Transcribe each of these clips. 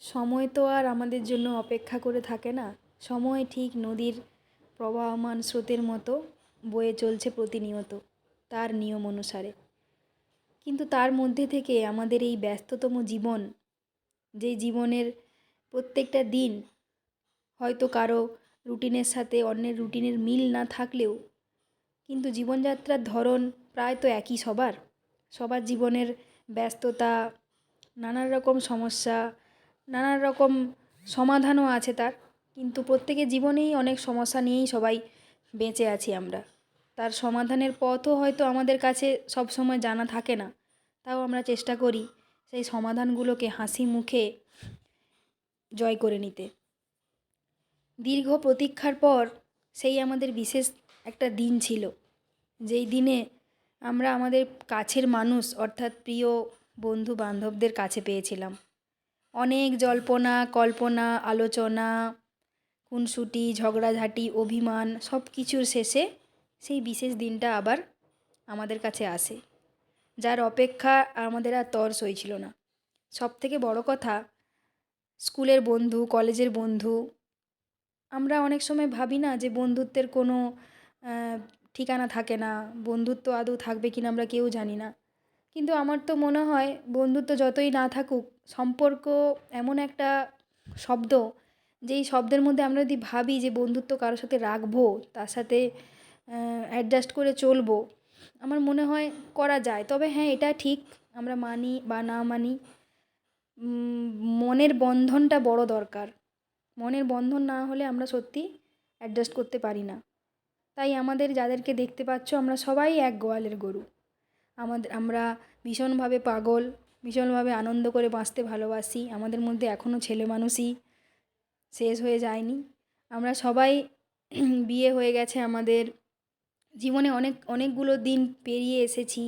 সময় তো আর আমাদের জন্য অপেক্ষা করে থাকে না। সময় ঠিক নদীর প্রবাহমান স্রোতের মতো বয়ে চলছে প্রতিনিয়ত তার নিয়ম অনুসারে। কিন্তু তার মধ্যে থেকে আমাদের এই ব্যস্ততম জীবন, যেই জীবনের প্রত্যেকটা দিন হয়তো কারো রুটিনের সাথে অন্যের রুটিনের মিল না থাকলেও কিন্তু জীবনযাত্রার ধরন প্রায় তো একই সবার। সবার জীবনের ব্যস্ততা, নানান রকম সমস্যা, নানান রকম সমাধানও আছে তার। কিন্তু প্রত্যেকের জীবনেই অনেক সমস্যা নিয়েই সবাই বেঁচে আছি আমরা। তার সমাধানের পথও হয়তো আমাদের কাছে সবসময় জানা থাকে না। তাও আমরা চেষ্টা করি সেই সমাধানগুলোকে হাসি মুখে জয় করে নিতে। দীর্ঘ প্রতীক্ষার পর সেই আমাদের বিশেষ একটা দিন ছিল, যেই দিনে আমরা আমাদের কাছের মানুষ অর্থাৎ প্রিয় বন্ধু বান্ধবদের কাছে পেয়েছিলাম। অনেক জল্পনা কল্পনা, আলোচনা, খুনসুটি, ঝগড়াঝাঁটি, অভিমান সব কিছুর শেষে সেই বিশেষ দিনটা আবার আমাদের কাছে আসে, যার অপেক্ষা আমাদের আর তর সইছিল না। সবথেকে বড় কথা, স্কুলের বন্ধু, কলেজের বন্ধু, আমরা অনেক সময় ভাবি না যে বন্ধুত্বের কোনো ঠিকানা থাকে না, বন্ধুত্ব আদৌ থাকবে কিনা আমরা কেউ জানি না। কিন্তু আমার তো মনে হয় বন্ধুত্ব যতই না থাকুক, সম্পর্ক এমন একটা শব্দ, যেই শব্দের মধ্যে আমরা যদি ভাবি যে বন্ধুত্ব কারোর সাথে রাখবো, তার সাথে অ্যাডজাস্ট করে চলবো, আমার মনে হয় করা যায়। তবে হ্যাঁ, এটা ঠিক, আমরা মানি বা না মানি, মনের বন্ধনটা বড় দরকার। মনের বন্ধন না হলে আমরা সত্যি অ্যাডজাস্ট করতে পারি না। তাই আমাদের যাদেরকে দেখতে পাচ্ছ, আমরা সবাই এক গোয়ালের গরু। আমরা ভীষণভাবে পাগল, ভীষণভাবে আনন্দ করে বাঁচতে ভালোবাসি। আমাদের মধ্যে এখনও ছেলে মানুষই শেষ হয়ে যায়নি। আমরা সবাই বিয়ে হয়ে গেছে আমাদের, জীবনে অনেকগুলো দিন পেরিয়ে এসেছি।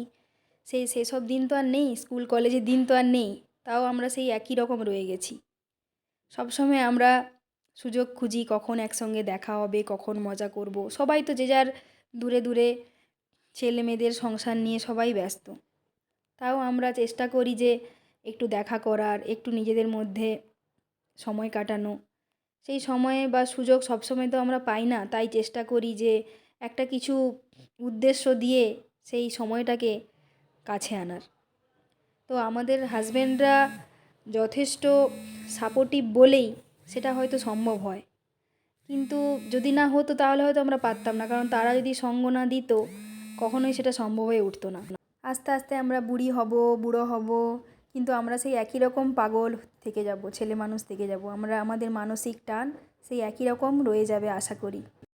সেসব দিন তো আর নেই, স্কুল কলেজের দিন তো আর নেই। তাও আমরা সেই একই রকম রয়ে গেছি। সবসময় আমরা সুযোগ খুঁজি কখন একসঙ্গে দেখা হবে, কখন মজা করব। সবাই তো যে যার দূরে দূরে ছেলে মেয়েদের সংসার নিয়ে সবাই ব্যস্ত। তাও আমরা চেষ্টা করি যে একটু দেখা করার, একটু নিজেদের মধ্যে সময় কাটানো। সেই সময়ে বা সুযোগ সবসময় তো আমরা পাই না, তাই চেষ্টা করি যে একটা কিছু উদ্দেশ্য দিয়ে সেই সময়টাকে কাছে আনার। তো আমাদের হাজব্যান্ডরা যথেষ্ট সাপোর্টিভ বলেই সেটা হয়তো সম্ভব হয়। কিন্তু যদি না হতো তাহলে হয়তো আমরা পারতাম না, কারণ তারা যদি সঙ্গ না দিত কখনোই সেটা সম্ভব হয়ে উঠতো না। আস্তে আস্তে আমরা বুড়ো হব, কিন্তু আমরা সেই একই রকম পাগল থেকে যাব, ছেলে মানুষ থেকে যাব। আমাদের মানসিক টান সেই একই রকম রয়ে যাবে আশা করি।